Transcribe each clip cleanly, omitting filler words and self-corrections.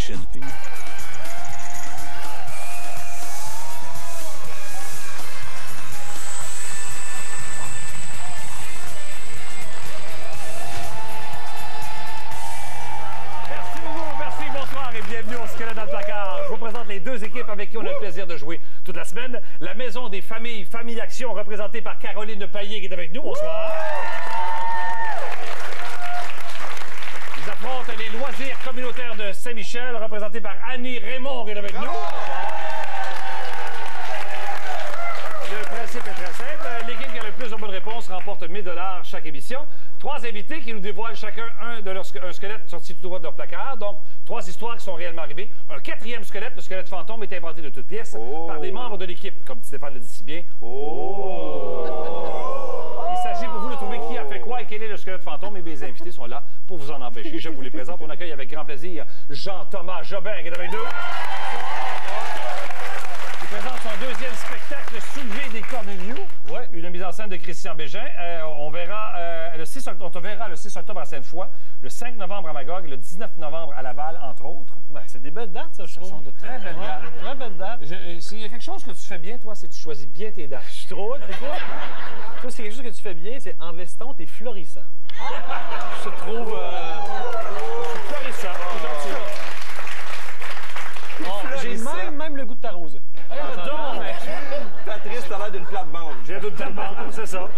Nation. Bienvenue au Squelette dans le placard. Je vous présente les deux équipes avec qui on a le plaisir de jouer toute la semaine. La Maison des Familles, Famille Action, représentée par Caroline Payet qui est avec nous. Bonsoir. Ils affrontent les Loisirs communautaires de Saint-Michel, représentés par Annie Raymond qui est avec nous. Le principe est très simple. L'équipe qui a le plus de bonnes réponses remporte 1 000 $ chaque émission. 3 invités qui nous dévoilent chacun un squelette sorti tout droit de leur placard. Donc, 3 histoires qui sont réellement arrivées. Un 4e squelette, le squelette fantôme, est inventé de toutes pièces par des membres de l'équipe. Comme Stéphane le dit si bien. Il s'agit pour vous de trouver qui a fait quoi et quel est le squelette fantôme. Et mes invités sont là pour vous en empêcher. Je vous les présente. On accueille avec grand plaisir Jean-Thomas Jobin qui est avec nous. Il présente son 2e spectacle, Soulever des Cornelius. Oui, une mise en scène de Christian Bégin. On te verra le 6 octobre à Sainte-Foy, le 5 novembre à Magog et le 19 novembre à Laval, entre autres. Ben, c'est des belles dates, ça, je trouve. Ce sont de très belles dates. Très belles dates. S'il y a quelque chose que tu fais bien, toi, c'est que tu choisis bien tes dates. Je trouve. Toi, c'est quelque chose que tu fais bien, c'est en veston, t'es florissant. Je trouve... florissant. J'ai même le goût de t'arroser. Patrice, t'as l'air d'une plate-bande. J'ai d'une plate-bande, c'est ça.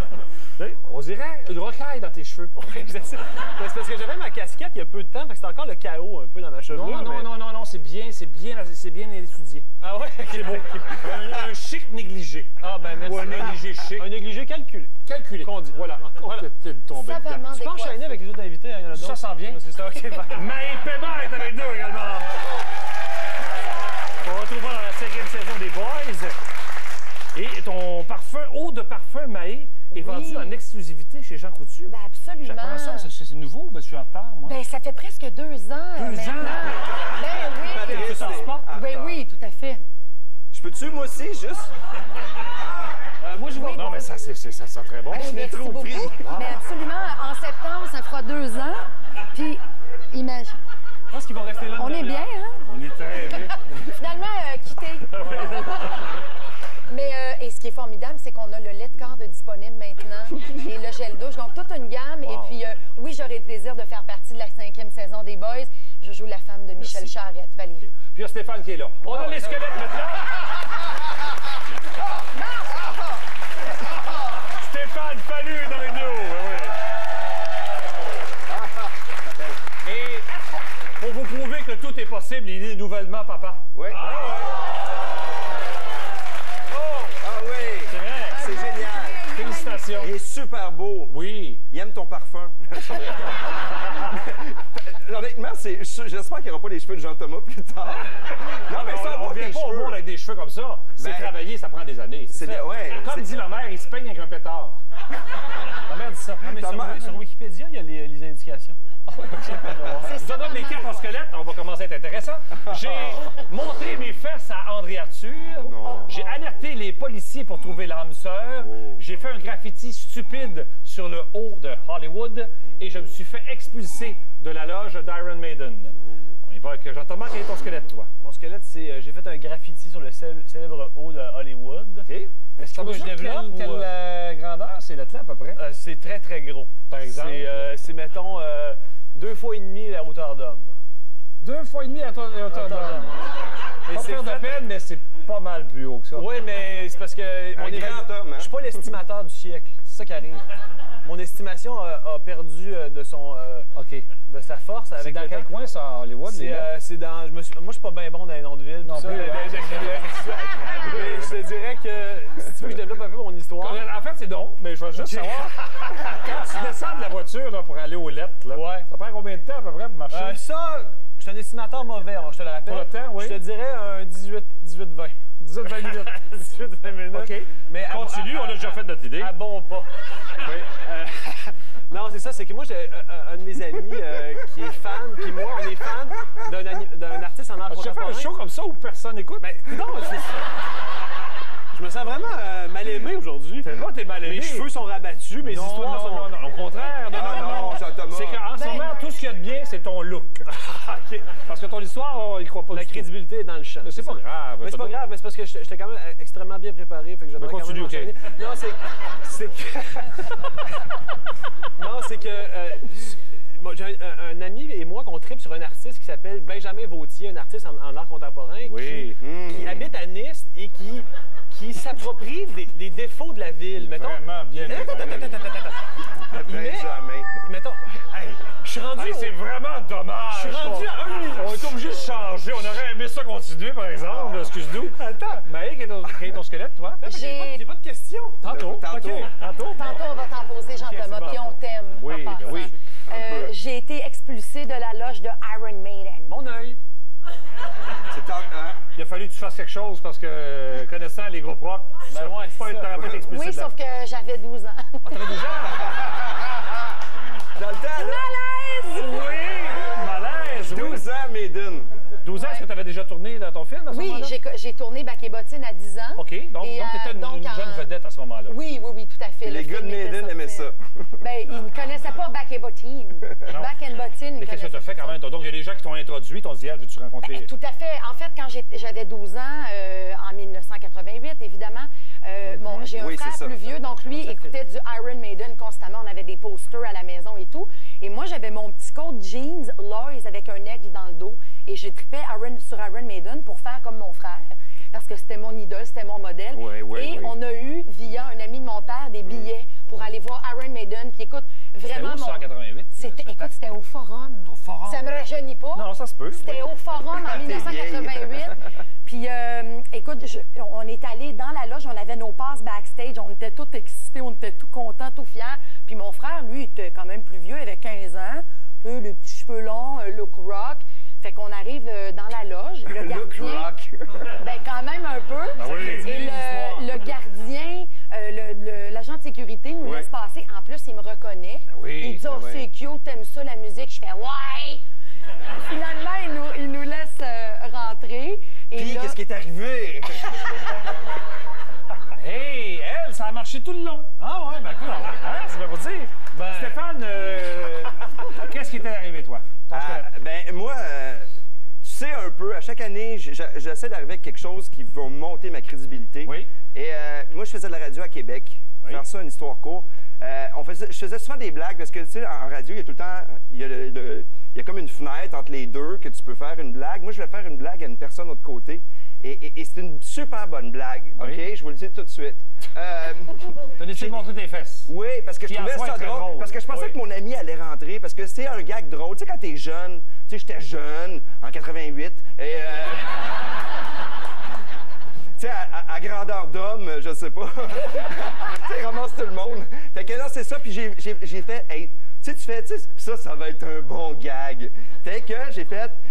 On dirait une rocaille dans tes cheveux. Oui, c'est parce que j'avais ma casquette il y a peu de temps, fait que c'était encore le chaos un peu dans ma chevelure. Non, c'est bien étudié. Ah ouais? C'est beau. Un chic négligé. Ah ben merci. Ou un négligé chic. Un négligé calculé. Calculé. Qu'on dit. Voilà. Tu peux enchaîner avec les autres invités, il y en a d'autres. Ça s'en vient. C'est ça, OK. Maë Paiement est avec nous également. On retrouvera dans la 5e saison des Boys. Et ton parfum, eau de parfum Maë, est vendu en exclusivité chez Jean Coutu. Ben absolument. J'apprends ça, c'est nouveau, ben, je suis en retard, moi. Ben ça fait presque 2 ans. 2 ans? Ben oui. Tu sors pas? Ben oui, tout à fait. Je peux-tu, moi aussi, juste? Moi, je vois. Non, mais ça sent très bon. Ben, merci beaucoup. Mais absolument, en septembre, ça fera 2 ans. Puis, imagine. Je pense qu'ils vont rester là. On est bien, hein? On est très bien. Finalement, quitté. Mais et ce qui est formidable, c'est qu'on a le lait de corps de disponible maintenant et le gel douche. Donc, toute une gamme. Wow. Et puis, oui, j'aurai le plaisir de faire partie de la 5e saison des Boys. Je joue la femme de Michel Charette, Valérie. Okay. Puis il y a Stéphane qui est là. On a les squelettes maintenant. Stéphane Fallu est avec nous. Oui. Et pour vous prouver que tout est possible, il est nouvellement papa. Oui. C'est génial. Félicitations. Il est super beau. Oui. Il aime ton parfum. Honnêtement, j'espère qu'il n'y aura pas les cheveux de Jean-Thomas plus tard. Non, mais ça, on vient pas au monde avec des cheveux comme ça. C'est travailler, ça prend des années. Comme dit ma mère, il se peigne avec un pétard. Ma mère dit ça. Non, mais sur Wikipédia, il y a les indications. Je te donne les cartes en squelette, on va commencer à être intéressant. J'ai montré mes fesses à André Arthur. J'ai alerté les policiers pour trouver l'âme sœur. J'ai fait un graffiti stupide sur le haut de Hollywood et je me suis fait expulser de la loge d'Iron Maiden. On évoque Jean-Thomas, quel est ton squelette, toi? Mon squelette, c'est j'ai fait un graffiti sur le célèbre haut de Hollywood. OK. Est-ce que je développe quelle grandeur? C'est là à peu près? C'est très, très gros. Par exemple? C'est mettons, 2 fois et demi la hauteur d'homme. 2 fois et demi la hauteur d'homme. Pas faire de peine, mais c'est pas mal plus haut que ça. Oui, mais c'est parce que... Je suis pas l'estimateur du siècle. C'est ça qui arrive. Mon estimation a perdu de sa force. C'est dans quel coin, ça, à Hollywood? C'est dans... Moi, je suis pas bien bon dans les noms de ville. Non plus. Je te dirais que si tu veux que je développe un peu mon histoire... En fait, c'est donc, mais je veux juste savoir... Quand tu descends de la voiture là, pour aller aux lettres, ça prend combien de temps à peu près pour marcher? Ça, je suis un estimateur mauvais, alors, je te le rappelle. Pour le temps, oui. Je te dirais un 18-20. 18-20 minutes. 18-20 minutes. OK. Mais continue, on a déjà fait notre idée. À bon pas. Oui. Non, c'est ça, c'est que moi, j'ai un de mes amis qui est fan, puis moi, on est fan d'un artiste en art contemporain. Tu as fait un show comme ça où personne n'écoute? Ben, non, Je me sens vraiment mal aimé aujourd'hui. C'est vrai, t'es mal aimé. Mes cheveux sont rabattus, mes histoires sont... Non, au contraire. Non, Jean-Thomas. C'est qu'en ce moment, tout ce qu'il y a de bien, c'est ton look. OK. Parce que ton histoire, on y croit pas La du tout. crédibilité est dans le champ. Mais c'est pas grave. Mais c'est pas grave, mais c'est parce que j'étais quand même extrêmement bien préparé. Fait que j'aimerais quand même enchaîner. Non, c'est que... Non, c'est que... j'ai un ami et moi qu'on tripe sur un artiste qui s'appelle Benjamin Vautier, un artiste en art contemporain qui habite à Nice et qui s'approprie des défauts de la ville. Mettons, Vraiment bien. Benjamin. Mettons, hey, je suis rendu... C'est vraiment dommage. Je suis rendu à un million. On est obligé de changer. On aurait aimé ça continuer, par exemple. Excuse-nous. Attends. Maï, quel est ton squelette, toi? J'ai pas de questions. Tantôt. Tantôt. OK. Tantôt, on va t'en poser, Jean-Thomas, puis on t'aime. Oui, en ben passant. oui. J'ai été expulsée de la loge de Iron Maiden. Mon œil. Il a fallu que tu fasses quelque chose parce que, connaissant les groupes rock, t'aurais pas été expulsé. Oui, sauf que j'avais 12 ans. T'avais 12 ans? Dans le temps, là. Malaise! Oui! Malaise, oui. 12 ans, Maiden. 12 ans, est-ce que tu avais déjà tourné dans ton film à ce Oui, moment-là? j'ai tourné Bac et Bottine à 10 ans. OK, donc tu étais une jeune vedette à ce moment-là. Oui, tout à fait. Les gars de Maiden aimaient ça. Ben, ils ne connaissaient pas Bac et Bottine. Bac and Bottine, Mais qu'est-ce que tu as fait quand même? Donc, il y a des gens qui t'ont introduit, t'ont dit, veux-tu rencontrer? Tout à fait. En fait, quand j'avais 12 ans, en 1988, évidemment, j'ai un frère plus vieux, donc lui écoutait du Iron Maiden constamment. On avait des posters à la maison et tout. Et moi, j'avais mon petit coat jeans Lois avec un aigle dans le dos. Et j'ai trippé sur Iron Maiden pour faire comme mon frère, parce que c'était mon idole, c'était mon modèle. On a eu, via un ami de mon père, des billets pour aller voir Iron Maiden. Puis écoute, vraiment... C'était où, 188? Écoute, c'était au Forum. Au Forum? Ça me rajeunit pas. Non, ça se peut. C'était au Forum en 1988. Puis, écoute, on est allé dans la loge, on avait nos passes backstage, on était tous excités, on était tout contents, tout fiers. Puis mon frère, lui, était quand même plus vieux, il avait 15 ans, tu sais, les petits cheveux longs, look rock. Fait qu'on arrive dans la loge, le gardien... Ben quand même un peu. Ah oui. Et le gardien, l'agent de sécurité nous laisse passer. En plus, il me reconnaît. Il dit, oh, c'est cute, t'aimes ça, la musique? Je fais, ouais! Finalement, il nous laisse rentrer. Puis, qu'est-ce qui est arrivé? Hey, elle, ça a marché tout le long. Ah ouais, ben cool. Hein, c'est bien pour dire. Stéphane, qu'est-ce qui t'est arrivé, toi? Ben, moi, tu sais un peu, à chaque année, j'essaie d'arriver avec quelque chose qui va monter ma crédibilité. Oui. Et moi, je faisais de la radio à Québec. Faire ça, une histoire courte. Je faisais souvent des blagues parce que, tu sais, en radio, il y a tout le temps, il y a comme une fenêtre entre les deux que tu peux faire une blague. Moi, je vais faire une blague à une personne de l'autre côté. Et c'est une super bonne blague, OK? Je vous le dis tout de suite. T'as décidé de montrer tes fesses. Oui, parce que je trouvais ça drôle. Parce que je pensais que mon ami allait rentrer, parce que c'est un gag drôle. Tu sais, quand t'es jeune, tu sais, j'étais jeune, en 88, et... tu sais, à grandeur d'homme, je sais pas. Tu sais, ramasse tout le monde. Fait que non, c'est ça, puis j'ai fait... Hey, tu fais, ça va être un bon gag. Fait que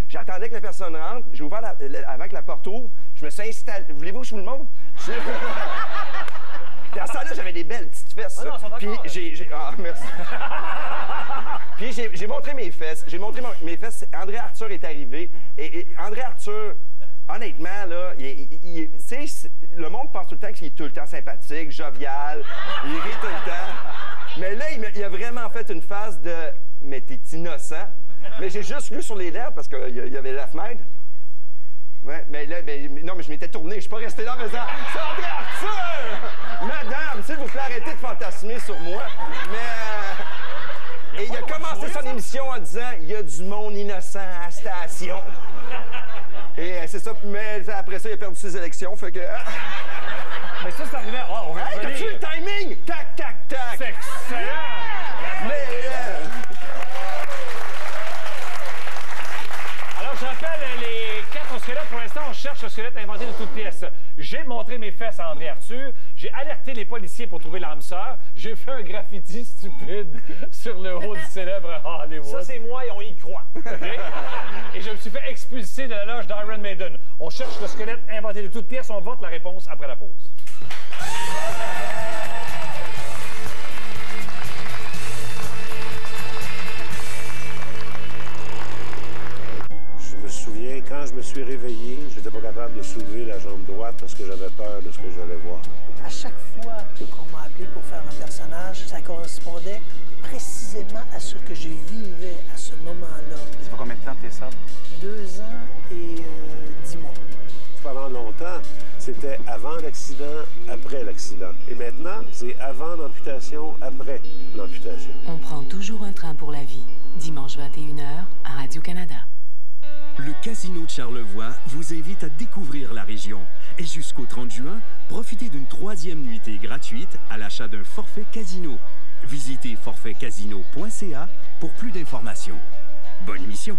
j'attendais que la personne rentre, j'ai ouvert avant que la porte ouvre, je me suis installé. Voulez-vous que je vous le montre? Puis à ce temps-là, j'avais des belles petites fesses. Puis merci. Puis j'ai montré mes fesses. Mes fesses. André Arthur est arrivé. Et André Arthur, honnêtement, là, le monde pense tout le temps qu'il est tout le temps sympathique, jovial, il rit tout le temps. Mais là, il a vraiment fait une phase de « Mais t'es innocent ». Mais j'ai juste lu sur les lèvres parce qu'il y avait la fenêtre. Ouais, mais là, non, mais je m'étais tourné, je suis pas resté là en faisant « C'est André Arthur! Madame, s'il vous plaît, arrêtez de fantasmer sur moi. » Mais... et il a commencé son émission en disant « Il y a du monde innocent à la station. » Et c'est ça, mais après ça, il a perdu ses élections, fait que... Mais ça, c'est arrivé... Oh, on va t'as-tu le timing? Tac, tac, tac! C'est excellent! Mais... Alors, je rappelle les 4 squelettes. Pour l'instant, on cherche un squelette inventé de toutes pièces. J'ai montré mes fesses à André Arthur. J'ai alerté les policiers pour trouver l'âme sœur. J'ai fait un graffiti stupide sur le haut du célèbre Hollywood. Ça, c'est moi et on y croit. Okay? Et je me suis fait expulser de la loge d'Iron Maiden. On cherche le squelette inventé de toutes pièces. On vote la réponse après la pause. Je me souviens, quand je me suis réveillé, j'étais pas capable de soulever la jambe droite parce que j'avais peur de ce que j'allais voir. À chaque fois qu'on m'a appelé pour faire un personnage, ça correspondait précisément à ce que je vivais à ce moment-là. Ça fait combien de temps que t'es sobre? 2 ans et 10 mois. Pendant longtemps, c'était avant l'accident, après l'accident. Et maintenant, c'est avant l'amputation, après l'amputation. On prend toujours un train pour la vie. Dimanche 21h à Radio-Canada. Le Casino de Charlevoix vous invite à découvrir la région. Et jusqu'au 30 juin, profitez d'une 3e nuitée gratuite à l'achat d'un forfait casino. Visitez forfaitcasino.ca pour plus d'informations. Bonne émission!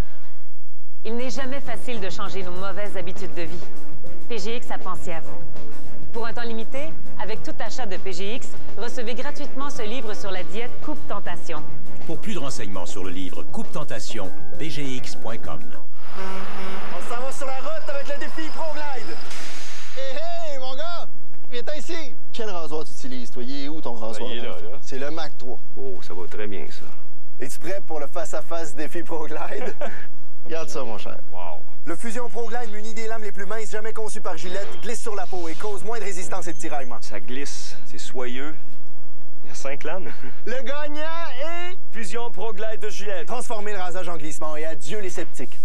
Il n'est jamais facile de changer nos mauvaises habitudes de vie. PGX a pensé à vous. Pour un temps limité, avec tout achat de PGX, recevez gratuitement ce livre sur la diète Coupe Tentation. Pour plus de renseignements sur le livre Coupe Tentation, pgx.com. On s'en va sur la route avec le défi ProGlide. Hey, mon gars! Viens ici! Quel rasoir tu utilises, toi? Il est où ton rasoir? Il est là. C'est le Mac 3. Oh, ça va très bien, ça. Es-tu prêt pour le face-à-face défi ProGlide? Regarde ça, mon cher. Wow. Le Fusion ProGlide muni des lames les plus minces jamais conçues par Gillette glisse sur la peau et cause moins de résistance et de tiraillement. Ça glisse, c'est soyeux. Il y a 5 lames. Le gagnant est... Fusion ProGlide de Gillette. Transformez le rasage en glissement et adieu les sceptiques.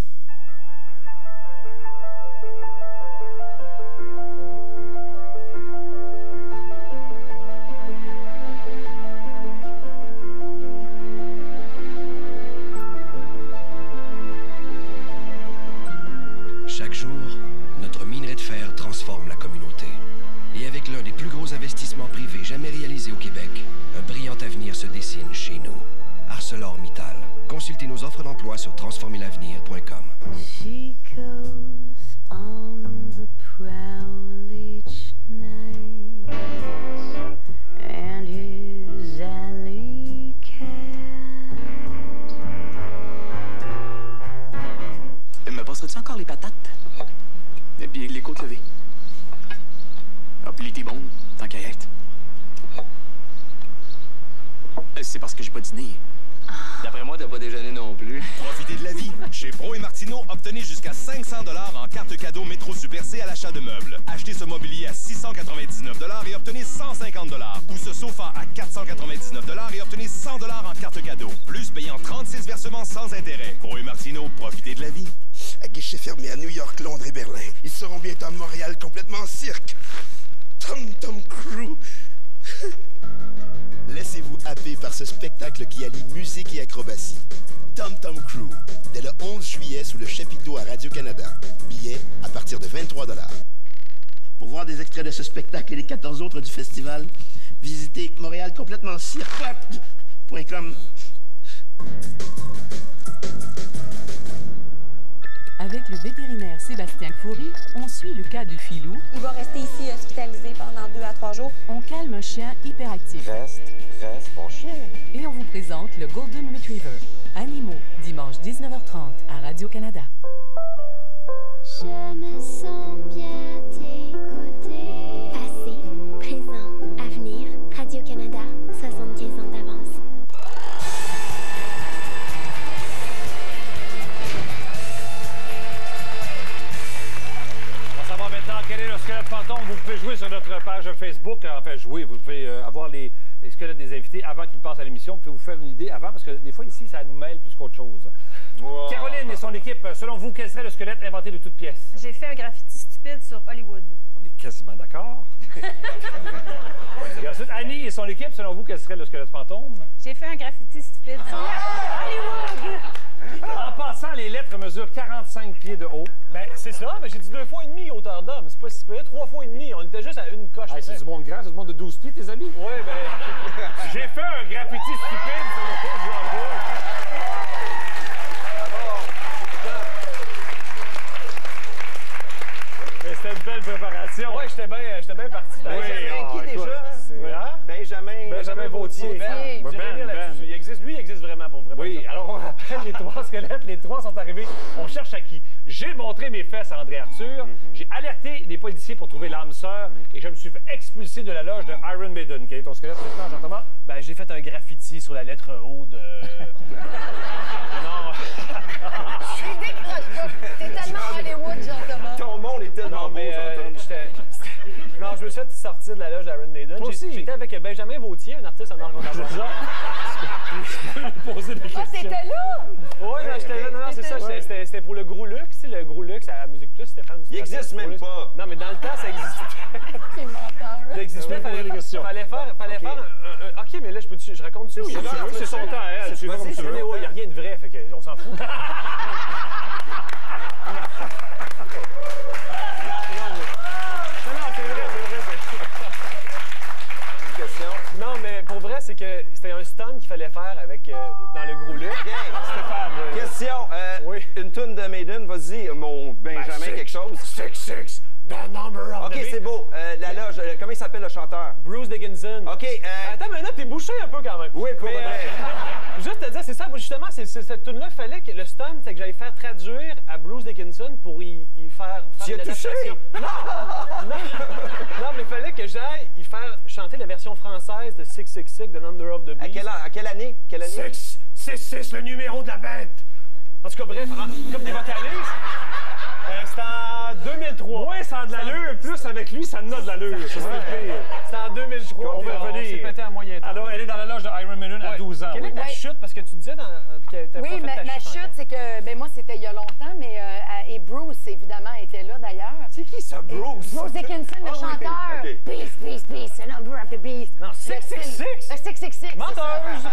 Chaque jour, notre minerai de fer transforme la communauté. Et avec l'un des plus gros investissements privés jamais réalisés au Québec, un brillant avenir se dessine chez nous. ArcelorMittal. Consultez nos offres d'emploi sur transformerlavenir.com. She goes on the prowl each night, and his alley cat. Me passerais-tu encore les patates? Et puis les côtes levées. Ah, puis les T-bones, tant qu'à y être. C'est parce que j'ai pas dîné. D'après moi, t'as pas déjeuné non plus. Profitez de la vie. Chez Pro et Martineau, obtenez jusqu'à 500 $ en carte cadeau Métro Super C à l'achat de meubles. Achetez ce mobilier à 699 $ et obtenez 150 $. Ou ce sofa à 499 $ et obtenez 100 $ en carte cadeau. Plus payant 36 versements sans intérêt. Pro et Martineau, profitez de la vie. À guichet fermé à New York, Londres et Berlin. Ils seront bientôt à Montréal complètement en cirque. Tom Crew. Laissez-vous happer par ce spectacle qui allie musique et acrobatie. Tom Crew, dès le 11 juillet sous le chapiteau à Radio-Canada. Billets à partir de 23 $. Pour voir des extraits de ce spectacle et les 14 autres du festival, visitez montréalcompletemancirque.com. Avec le vétérinaire Sébastien Kfoury, on suit le cas du filou. Il va rester ici hospitalisé pendant 2 à 3 jours. On calme un chien hyperactif. Reste, mon chien. Et on vous présente le Golden Retriever. Animaux, dimanche 19h30 à Radio-Canada. Je me sens bien à tes côtés. Passé, présent, avenir. Radio-Canada, 75 ans d'avance. Quel est le squelette fantôme? Vous pouvez jouer sur notre page Facebook. Enfin, jouer, vous pouvez avoir les squelettes des invités avant qu'ils passent à l'émission. Vous pouvez vous faire une idée avant, parce que des fois, ici, ça nous mêle plus qu'autre chose. Wow. Caroline et son équipe, selon vous, quel serait le squelette inventé de toutes pièces? J'ai fait un graffiti stupide sur Hollywood. On est quasiment d'accord. Ensuite, Annie et son équipe, selon vous, quel serait le squelette fantôme? J'ai fait un graffiti stupide sur Hollywood. En passant, les lettres mesurent 45 pieds de haut. Ben, c'est ça, mais j'ai dit 2 fois et demi hauteur d'homme. C'est pas si peu, 3 fois et demi. On était juste à une coche. Hey, c'est du monde grand, c'est du monde de 12 pieds, tes amis? Oui, ben. J'ai fait un graffiti stupide sur le cours du Hambourg. C'était une belle préparation. Oui, j'étais bien parti. Benjamin, qui déjà? Benjamin Vautier. Il existe vraiment pour vrai. Oui, alors on rappelle les 3 squelettes. Les 3 sont arrivés. On cherche à qui? J'ai montré mes fesses à André Arthur. J'ai alerté les policiers pour trouver l'âme sœur. Et je me suis fait expulser de la loge de Iron Maiden. Quel est ton squelette maintenant, Jean-Thomas? Ben, j'ai fait un graffiti sur la lettre O de... Non. T'es tellement Hollywood, Jean-Thomas. Ton monde est tellement beau, Jean-Thomas. Non, je me suis fait sortir de la loge d'Iron Maiden. J'étais avec Benjamin Vautier, un artiste en art contemporain. Poser des questions. Ah, t'étais là? Oui, j'étais là. Non, c'est ça. C'était pour le Gros Luxe. Le Gros Luxe à Musique Plus, Stéphane. Il existe même pas. Non, mais dans le temps, ça existait. C'est menteur. Ça existait. Fallait faire un... OK, mais là, je raconte-tu ou il y a... C'est son temps, elle. Tu vas comme tu veux. Il n'y a rien de vrai, fait qu'on s'en fout. Non, mais pour vrai, c'est que c'était un stunt qu'il fallait faire avec dans le Gros Luxe. Stéphane, question. Oui. Une toune de Maiden, vas-y, mon Benjamin, quelque chose. 666, the number of OK, c'est beau. La loge, comment il s'appelle le chanteur? Bruce Dickinson. OK. Attends, mais là, t'es bouché un peu quand même. Oui, pour vrai. Juste te dire, c'est ça, moi, justement, c'est cette tune-là, il fallait que le stunt, c'est que j'allais faire traduire à Bruce Dickinson pour y faire une adaptation. Non, mais il fallait que j'aille y faire chanter la version française de 666, The Number of the Beast. À quelle année? 666, le numéro de la bête. En tout cas, bref, comme des vocalistes. C'était en 2003. Ouais, ça a de l'allure. Plus avec lui, ça en a de l'allure. C'était en 2003. On va revenir. On s'est pété à moyen temps. Alors, elle est dans la loge de Iron Maiden à 12 ans. Quelle est ta chute? Parce que tu disais que t'as pas fait ta chute. Oui, ma chute, c'est que... Ben moi, c'était il y a longtemps, mais... et Bruce, évidemment, était là, d'ailleurs. C'est qui, ça, Bruce? Bruce Dickinson, le chanteur. Okay. Beast, beast, beast, the number of the beast. Non, 666. Le 666. Menteuse.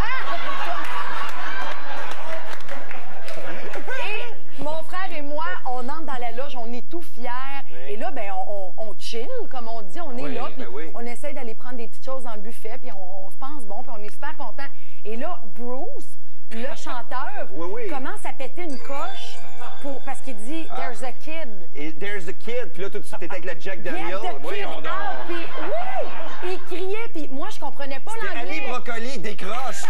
Et mon frère et moi, on entre dans la loge, on est tout fiers. Oui. Et là, ben, on chill, comme on dit, on est là, puis on essaie d'aller prendre des petites choses dans le buffet, puis on se pense bon, puis on est super contents. Et là, Bruce, le chanteur, commence à péter une coche parce qu'il dit « There's a kid ». Et « There's a kid », puis là, tout de suite, t'étais avec le Jack Daniel. Oui, il criait, puis moi, je comprenais pas l'anglais. Ali Brocoli décroche.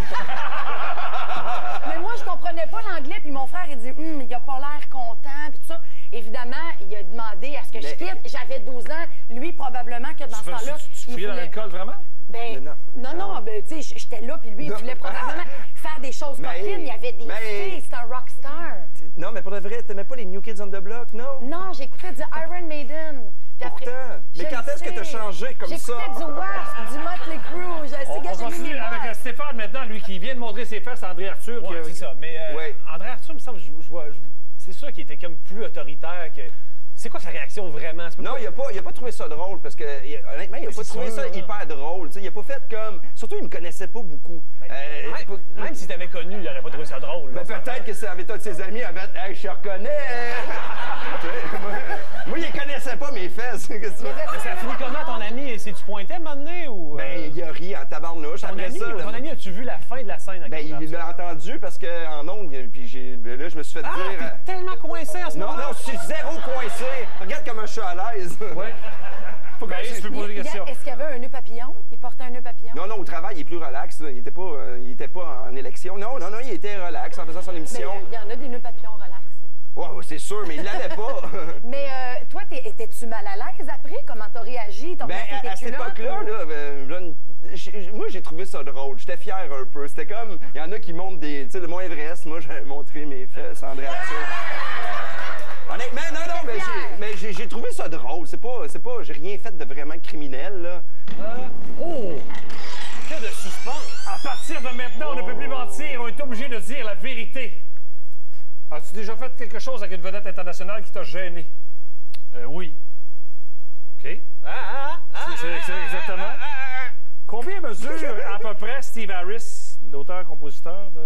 Mais moi, je comprenais pas l'anglais, puis mon frère, il dit il a pas l'air content, puis tout ça. Évidemment, il a demandé à ce que je quitte. J'avais 12 ans. Lui, probablement que dans ce temps-là, il voulait... dans l'alcool, vraiment? Ben, non, ben, tu sais, j'étais là, puis lui, il voulait probablement faire des choses coquines. Il y avait des filles, c'était un rockstar. Non, mais pour de vrai, t'aimais pas les New Kids on the Block, non? Non, j'écoutais du Iron Maiden. Pourtant, mais quand est-ce que t'as changé comme ça? J'écoutais du Wasp, du Motley Crue. On continue avec Stéphane maintenant, lui qui vient de montrer ses fesses à André Arthur. Oui, c'est ça. Mais André Arthur, me semble, c'est sûr qu'il était comme plus autoritaire que... C'est quoi sa réaction vraiment? Non, il a pas trouvé ça drôle parce que, honnêtement, il a pas trouvé ça hyper drôle. Il a pas fait comme... Surtout, il me connaissait pas beaucoup. Même s'il t'avait connu, il aurait pas trouvé ça drôle. Ben, peut-être que ça avait tous ses amis avaient « Hey, je reconnais! » Moi, il connaissait pas mes fesses. Mais ça a fini comment, ton ami? Si tu pointais, m'amener ou... Ben, il a ri en tabarnouche. Ton ami, as-tu vu la fin de la scène? Ben, il l'a entendu parce qu'en ondes, puis là, je me suis fait dire... T'es tellement coincé en ce moment? Non, je suis zéro coincé. Regarde comment je suis à l'aise. Oui. Je peux poser des questions. Est-ce qu'il y avait un nœud papillon? Il portait un nœud papillon? Non, au travail, il est plus relax. Il était pas en élection. Non, il était relax en faisant son émission. Il y en a des nœuds papillons relax. Oui, c'est sûr, mais il l'avait pas. Mais toi, étais-tu mal à l'aise après? Comment t'as réagi? À cette époque-là, moi, j'ai trouvé ça drôle. J'étais fier un peu. C'était comme, il y en a qui montrent des... Tu sais, le moins Everest, moi, j'avais montré mes fesses, André Arthur. Honnêtement, non, mais j'ai trouvé ça drôle. C'est pas, j'ai rien fait de vraiment criminel, là. Que de suspense! À partir de maintenant, on ne peut plus mentir. On est obligé de dire la vérité. As-tu déjà fait quelque chose avec une vedette internationale qui t'a gêné? Oui. OK. C'est exactement. Combien mesure à peu près Steve Harris, l'auteur-compositeur de...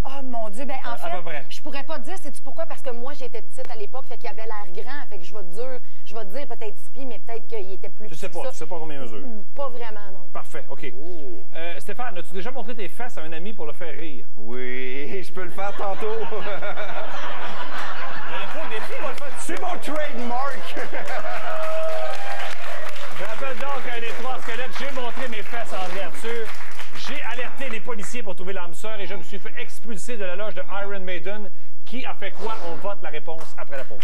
Oh mon Dieu, ben en fait, je pourrais pas te dire, sais-tu pourquoi? Parce que moi, j'étais petite à l'époque, fait qu'il avait l'air grand, fait que je vais te dire peut-être 6 pieds, mais peut-être qu'il était plus petit. Tu sais pas combien mesure? Pas vraiment, non. Parfait, OK. Stéphane, as-tu déjà montré tes fesses à un ami pour le faire rire? Oui, je peux le faire tantôt. C'est mon trademark! Je rappelle donc à les trois squelettes, j'ai montré mes fesses à André Arthur. J'ai alerté les policiers pour trouver l'âme sœur et je me suis fait expulser de la loge de Iron Maiden. Qui a fait quoi? On vote la réponse après la pause.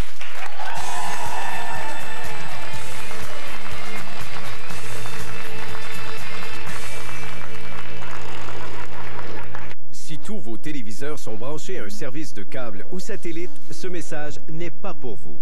Si tous vos téléviseurs téléviseurs sont branchés à un service de câble ou satellite, ce message n'est pas pour vous.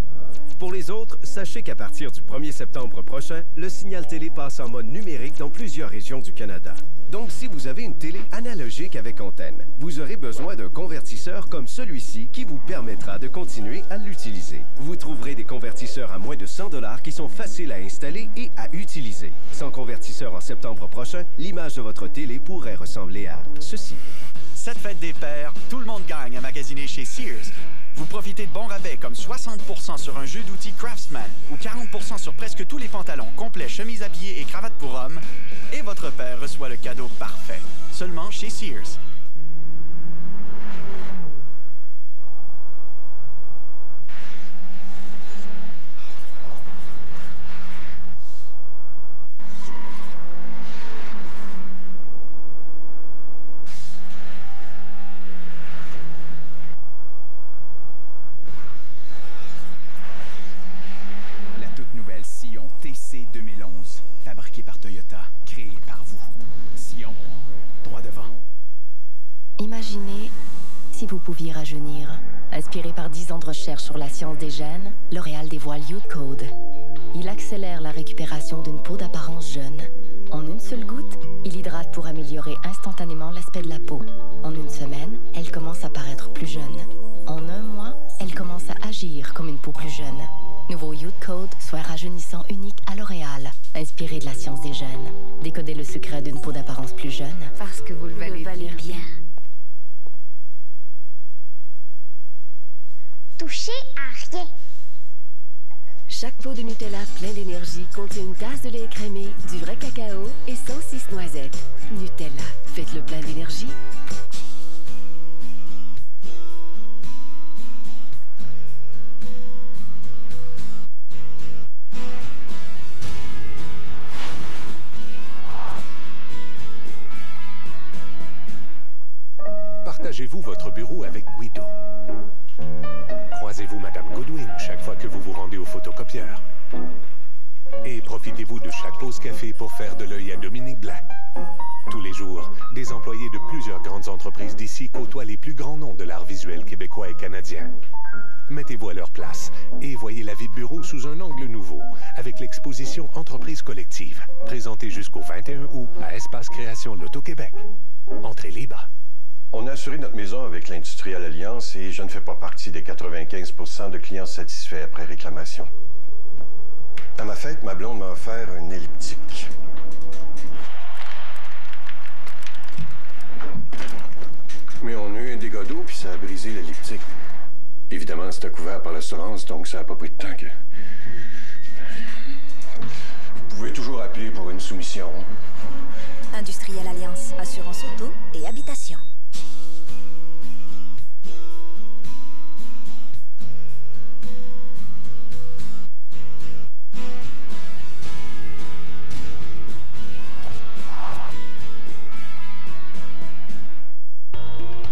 Pour les autres, sachez qu'à partir du 1er septembre prochain, le signal télé passe en mode numérique dans plusieurs régions du Canada. Donc, si vous avez une télé analogique avec antenne, vous aurez besoin d'un convertisseur comme celui-ci qui vous permettra de continuer à l'utiliser. Vous trouverez des convertisseurs à moins de 100 $ qui sont faciles à installer et à utiliser. Sans convertisseur en septembre prochain, l'image de votre télé pourrait ressembler à ceci. Cette fête des pères, tout le monde gagne à magasiner chez Sears. Vous profitez de bons rabais comme 60% sur un jeu d'outils Craftsman ou 40% sur presque tous les pantalons complets, chemises à pied et cravates pour hommes. Et votre père reçoit le cadeau parfait, seulement chez Sears. TC 2011, fabriqué par Toyota, créé par vous. Sion, droit devant. Imaginez si vous pouviez rajeunir. Inspiré par 10 ans de recherche sur la science des gènes, L'Oréal dévoile Youth Code. Il accélère la récupération d'une peau d'apparence jeune. En une seule goutte, il hydrate pour améliorer instantanément l'aspect de la peau. En une semaine, elle commence à paraître plus jeune. En un mois, elle commence à agir comme une peau plus jeune. Nouveau Youth Code, soin rajeunissant unique à L'Oréal. Inspiré de la science des jeunes. Décodez le secret d'une peau d'apparence plus jeune. Parce que vous le valez bien. Touchez à rien. Chaque pot de Nutella plein d'énergie contient une tasse de lait écrémé, du vrai cacao et 106 noisettes. Nutella, faites-le plein d'énergie. Partagez-vous votre bureau avec Guido. Croisez-vous Madame Goodwin chaque fois que vous vous rendez au photocopieur. Et profitez-vous de chaque pause café pour faire de l'œil à Dominique Blais. Tous les jours, des employés de plusieurs grandes entreprises d'ici côtoient les plus grands noms de l'art visuel québécois et canadien. Mettez-vous à leur place et voyez la vie de bureau sous un angle nouveau avec l'exposition Entreprise collective, présentée jusqu'au 21 août à Espace Création L'Auto-Québec. Entrée libre. On a assuré notre maison avec l'Industrial Alliance et je ne fais pas partie des 95% de clients satisfaits après réclamation. À ma fête, ma blonde m'a offert un elliptique. Mais on a eu un dégât d'eau puis ça a brisé l'elliptique. Évidemment, c'était couvert par l'assurance, donc ça n'a pas pris de temps que... Vous pouvez toujours appeler pour une soumission. Industrial Alliance, assurance auto et habitation.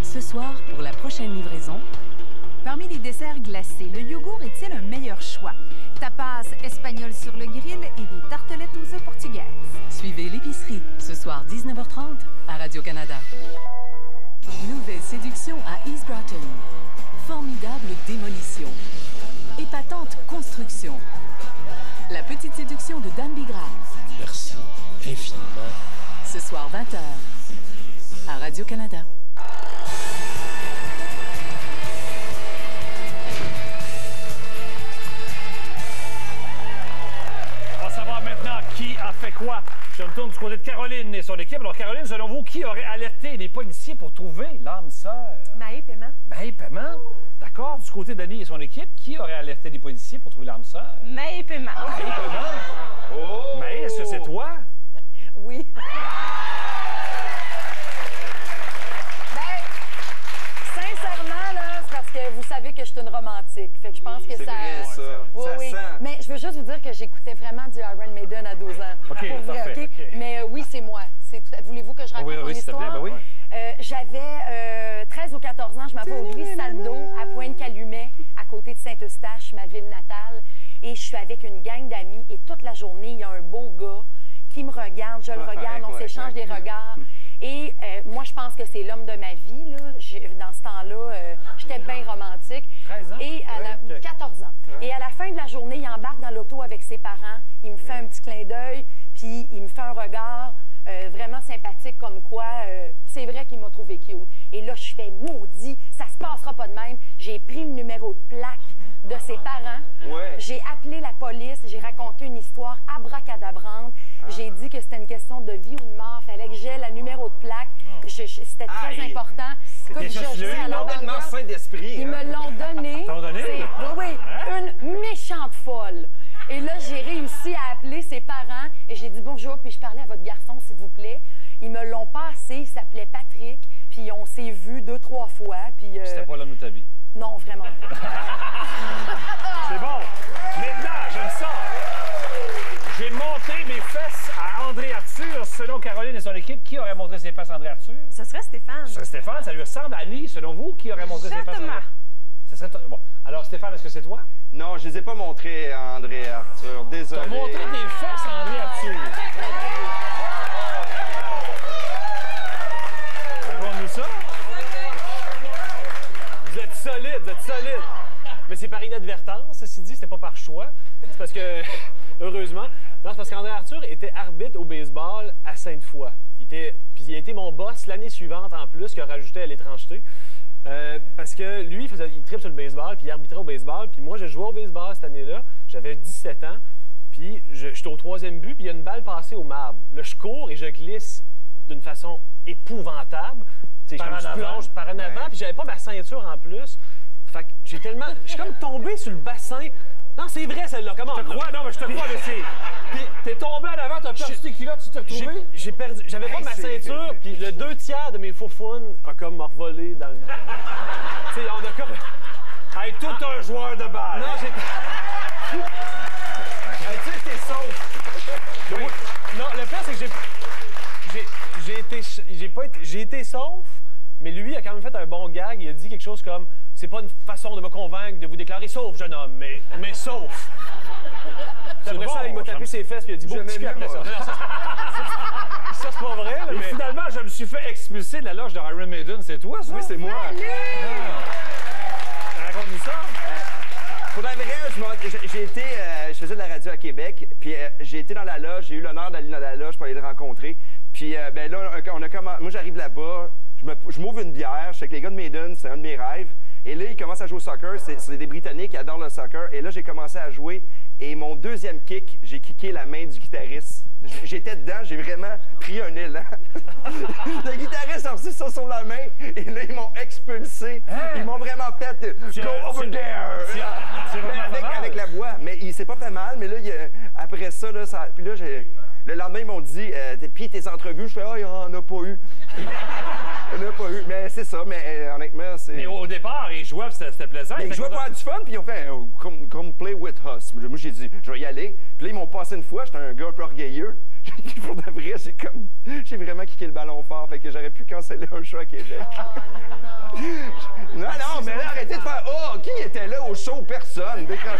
Ce soir, pour la prochaine livraison, parmi les desserts glacés, le yogourt est-il un meilleur choix? Tapas espagnol sur le grill et des tartelettes aux œufs portugaises. Suivez l'épicerie, ce soir 19h30 à Radio-Canada. Nouvelle séduction à East Broughton. Formidable démolition. Épatante construction. La petite séduction de Dan Bigra. Merci infiniment. Ce soir 20h à Radio-Canada. On va savoir maintenant qui a fait quoi. Je me tourne du côté de Caroline et son équipe. Alors, Caroline, selon vous, qui aurait alerté les policiers pour trouver l'âme sœur? Maë Paiement. Maë Paiement? D'accord. Du côté d'Annie et son équipe, qui aurait alerté les policiers pour trouver l'âme sœur? Maë Paiement. Maë Paiement? Oh! Maë, est-ce que c'est toi? Oui. Sincèrement, là, c'est parce que vous savez que je suis une romantique. Fait que je pense que c'est ça... vrai, ça. Oui, Ça oui. sent. Mais je veux juste vous dire que j'écoutais vraiment du Iron Maiden à 12 ans. OK, Pour vrai, parfait, OK? OK. Mais oui, c'est moi. Voulez-vous que je raconte mon s'il te histoire? plaît, ben oui. J'avais 13 ou 14 ans. Je m'en vais au Glissade d'eau à Pointe-Calumet, à côté de Saint-Eustache, ma ville natale. Et je suis avec une gang d'amis. Et toute la journée, il y a un beau gars qui me regarde. Je le regarde. On s'échange des regards. Et moi, je pense que c'est l'homme de ma vie. Là. Dans ce temps-là, j'étais bien romantique. 13 ans? Et 14 ans. Et à la fin de la journée, il embarque dans l'auto avec ses parents. Il me fait un petit clin d'œil, puis il me fait un regard vraiment sympathique comme quoi c'est vrai qu'il m'a trouvé cute. Et là, je fais maudit, ça se passera pas de même. J'ai pris le numéro de plaque de ses parents. Ouais. J'ai appelé la police, j'ai raconté une histoire abracadabrante. J'ai dit que c'était une question de vie ou de mort. Fallait que j'aie le numéro de plaque. C'était très important. C'était complètement sain d'esprit. Ils me l'ont donné. T'ont donné? Oui, une méchante folle. Et là, j'ai réussi à appeler ses parents et j'ai dit bonjour, puis je parlais à votre garçon, s'il vous plaît. Ils me l'ont passé, il s'appelait Patrick, puis on s'est vus 2-3 fois. Puis c'était pas l'homme de ta vie? Non, vraiment pas. C'est bon. Maintenant, j'aime ça. J'ai montré mes fesses à André Arthur. Selon Caroline et son équipe, qui aurait montré ses fesses à André Arthur? Ce serait Stéphane. Ce serait Stéphane. Ça lui ressemble à Annie. Selon vous, qui aurait montré ses fesses à André Arthur? Ce serait bon. Alors, Stéphane, est-ce que c'est toi? Non, je les ai pas montrées à André Arthur. Désolé. T'as montré tes fesses à André Arthur. Raconte-nous ça. Vous êtes solide, vous êtes solide. Mais c'est par inadvertance, ceci dit, c'était pas par choix. C'est parce que, heureusement, non, c'est parce qu'André Arthur était arbitre au baseball à Sainte-Foy. Puis il a été mon boss l'année suivante en plus, qui a rajouté à l'étrangeté. Parce que lui, il tripe sur le baseball, puis il arbitrait au baseball. Puis moi, je jouais au baseball cette année-là. J'avais 17 ans. Puis j'étais au 3e but, puis il y a une balle passée au marbre. Là, je cours et je glisse d'une façon épouvantable. Je plonge par en avant, puis j'avais pas ma ceinture en plus. Fait que j'ai tellement... Je suis comme tombé sur le bassin. Non, c'est vrai, celle-là. Comment? Je te crois, non, mais je te crois, mais c'est... T'es tombé en avant, t'as perdu tes culottes, tu t'es retrouvé? J'ai perdu... J'avais pas ma ceinture, puis le 2/3 de mes faufounes a comme revolé dans le... Tu sais, on a comme... Hey, tout un joueur de balle! Non, j'ai... Tu sais, t'es sauf. Oui. Non, le pire, c'est que j'ai été sauf, mais lui a quand même fait un bon gag. Il a dit quelque chose comme... C'est pas une façon de me convaincre de vous déclarer sauf, jeune homme, mais sauf. Après ça, il m'a tapé ses fesses puis il a dit bon petit cul après ça. Ça, c'est pas vrai. Là, mais... finalement, je me suis fait expulser de la loge de Iron Maiden. C'est toi, ça? Oui, c'est moi. Raconte-nous ça. Pour la vraie, je faisais de la radio à Québec, puis j'ai été dans la loge, j'ai eu l'honneur d'aller dans la loge pour aller le rencontrer. Puis ben là, moi j'arrive là-bas, je m'ouvre une bière, je sais que les gars de Maiden, c'est un de mes rêves. Et là, ils commencent à jouer au soccer. C'est des Britanniques qui adorent le soccer. Et là, j'ai commencé à jouer. Et mon deuxième kick, j'ai kické la main du guitariste. J'étais dedans, j'ai vraiment pris un élan. Le guitariste a reçu ça sur la main. Et là, ils m'ont expulsé. Ils m'ont vraiment fait « Go over there! » avec la voix. Mais il s'est pas fait mal. Mais là, après ça, puis là, le lendemain, ils m'ont dit « Puis tes entrevues? » Je fais « Ah, il n'y en a pas eu. » Il n'y en a pas eu. Mais c'est ça. Mais honnêtement, c'est... Mais au départ, ils jouaient, c'était plaisant. Ils jouaient pour avoir du fun, puis ils ont fait come play with us. Moi, j'ai dit, je vais y aller. Puis là, ils m'ont passé une fois, j'étais un gars un peu orgueilleux. Pour de vrai, j'ai vraiment kické le ballon fort, fait que j'aurais pu canceller un show à Québec. Oh, non, mais là, arrêtez de faire qui était là au show? Personne, décroché.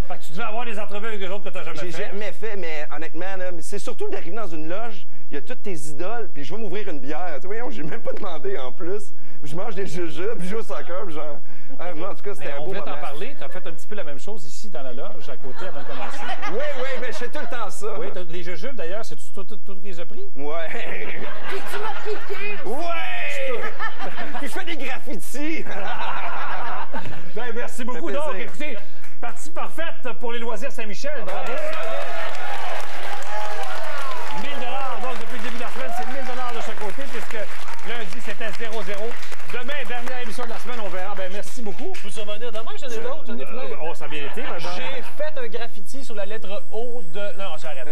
Fait que tu devais avoir des entrevues avec eux autres que tu n'as jamais fait. J'ai jamais fait, mais honnêtement, c'est surtout d'arriver dans une loge, il y a toutes tes idoles, puis je vais m'ouvrir une bière. Tu vois, j'ai même pas demandé en plus. Je mange des jujubes, puis je joue au soccer, puis genre... moi, en tout cas, c'était un beau moment. On voulait t'en parler. Tu as fait un petit peu la même chose ici, dans la loge, à côté, avant de commencer. Oui, mais je fais tout le temps ça. Oui, les jujubes, d'ailleurs, c'est tout qui les a pris? Ouais. Puis tu m'as piqué aussi. Ouais! Puis je fais des graffitis. Ben, merci beaucoup. Donc, écoutez, partie parfaite pour les loisirs Saint-Michel. Bravo. 1 000 $. Donc, depuis le début de la semaine, c'est 1 000 $ de chaque côté, puisque lundi, c'était 0-0. Demain, dernière émission de la semaine, on verra. Ben, merci beaucoup. Je peux survenir demain, j'en ai d'autres, j'en ai plein. Oh, ça a bien été, madame. J'ai fait un graffiti sur la lettre O de... Non, j'arrête.